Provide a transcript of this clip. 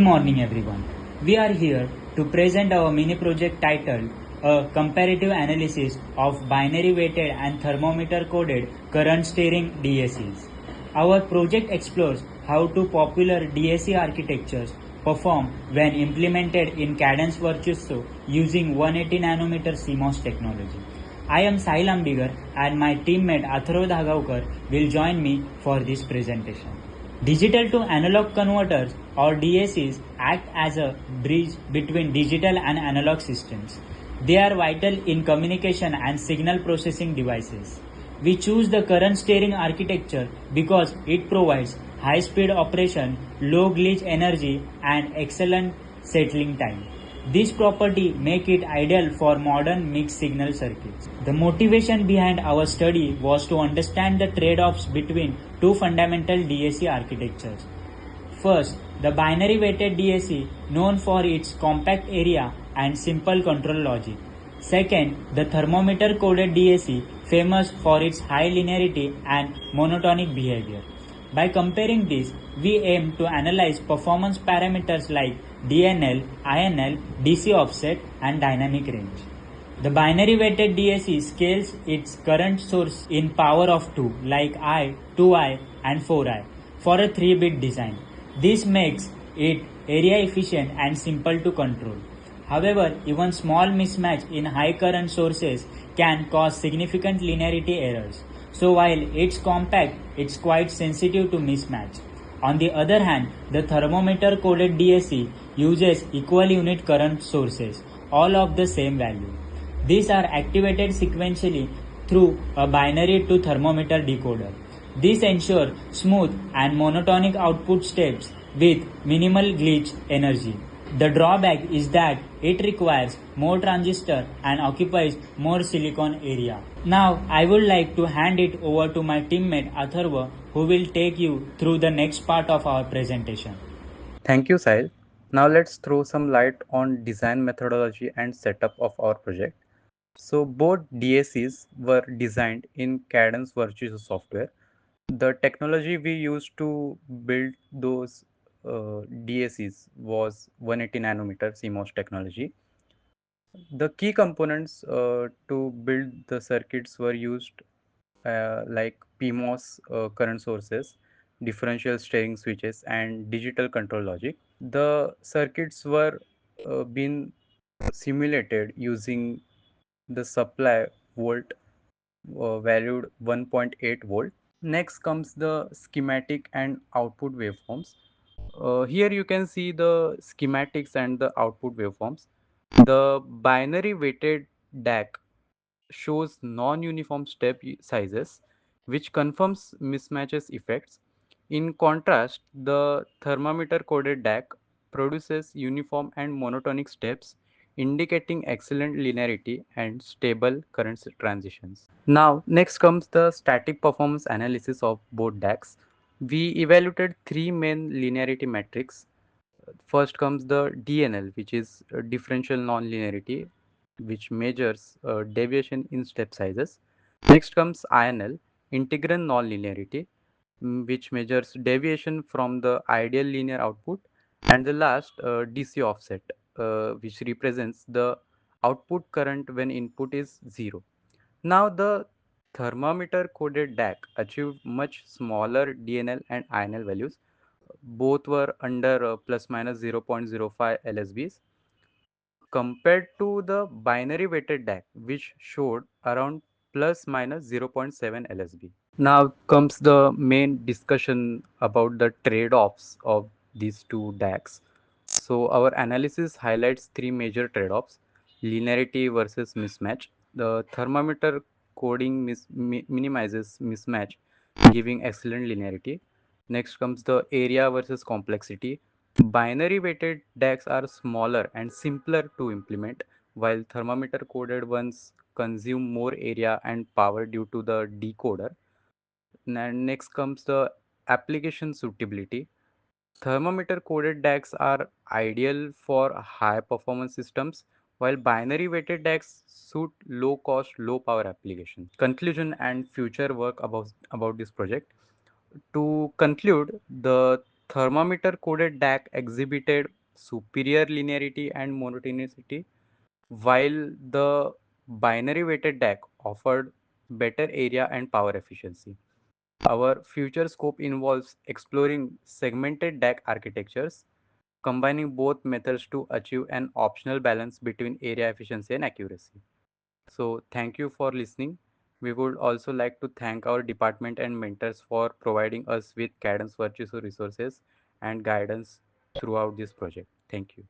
morning everyone. We are here to present our mini project titled A Comparative Analysis of Binary-Weighted and Thermometer-Coded Current Steering DACs. Our project explores how two popular DAC architectures perform when implemented in Cadence Virtuoso using 180 nanometer CMOS technology. I am Sahil Ambigar and my teammate Atharva Dhagaukar will join me for this presentation. Digital to analog converters or DACs act as a bridge between digital and analog systems. They are vital in communication and signal processing devices. We choose the current steering architecture because it provides high speed operation, low glitch energy and excellent settling time. This property make it ideal for modern mixed signal circuits. The motivation behind our study was to understand the trade-offs between two fundamental DAC architectures. First, the binary weighted DAC known for its compact area and simple control logic. Second, the thermometer coded DAC famous for its high linearity and monotonic behavior. By comparing these, we aim to analyze performance parameters like DNL, INL, DC offset and dynamic range. The binary weighted DAC scales its current source in power of 2 like I, 2I and 4I for a 3-bit design. This makes it area efficient and simple to control. However, even small mismatch in high current sources can cause significant linearity errors. So while it's compact, it's quite sensitive to mismatch. On the other hand, the thermometer coded DAC uses equal unit current sources, all of the same value. These are activated sequentially through a binary to thermometer decoder. This ensures smooth and monotonic output steps with minimal glitch energy. The drawback is that it requires more transistor and occupies more silicon area. Now I would like to hand it over to my teammate Atharva who will take you through the next part of our presentation. Thank you, Sahil. Now let's throw some light on design methodology and setup of our project. So both DACs were designed in Cadence Virtuoso software. The technology we used to build those DACs was 180 nanometer CMOS technology. The key components to build the circuits were used like PMOS current sources, differential steering switches, and digital control logic. The circuits were being simulated using the supply volt valued 1.8 volt. Next comes the schematic and output waveforms. Here you can see the schematics and the output waveforms. The binary weighted DAC shows non-uniform step sizes, which confirms mismatches effects. In contrast, the thermometer-coded DAC produces uniform and monotonic steps, indicating excellent linearity and stable current transitions. Now, next comes the static performance analysis of both DACs. We evaluated three main linearity metrics. First comes the DNL, which is differential nonlinearity, which measures deviation in step sizes. Next comes INL, integral nonlinearity, which measures deviation from the ideal linear output. And the last, DC offset, which represents the output current when input is 0. Now, the thermometer coded DAC achieved much smaller DNL and INL values. Both were under plus minus 0.05 LSBs compared to the binary weighted DAC, which showed around plus minus 0.7 LSB. Now comes the main discussion about the trade-offs of these two DACs. So our analysis highlights three major trade-offs: linearity versus mismatch. The thermometer coding minimizes mismatch, giving excellent linearity. Next comes the area versus complexity. Binary weighted DACs are smaller and simpler to implement, while thermometer coded ones consume more area and power due to the decoder. And next comes the application suitability. Thermometer coded DACs are ideal for high performance systems, while binary weighted DACs suit low cost, low power applications. Conclusion and future work about this project. To conclude, the Thermometer coded DAC exhibited superior linearity and monotonicity, while the binary weighted DAC offered better area and power efficiency. Our future scope involves exploring segmented DAC architectures, combining both methods to achieve an optional balance between area efficiency and accuracy. So, thank you for listening. We would also like to thank our department and mentors for providing us with Cadence Virtuoso resources and guidance throughout this project. Thank you.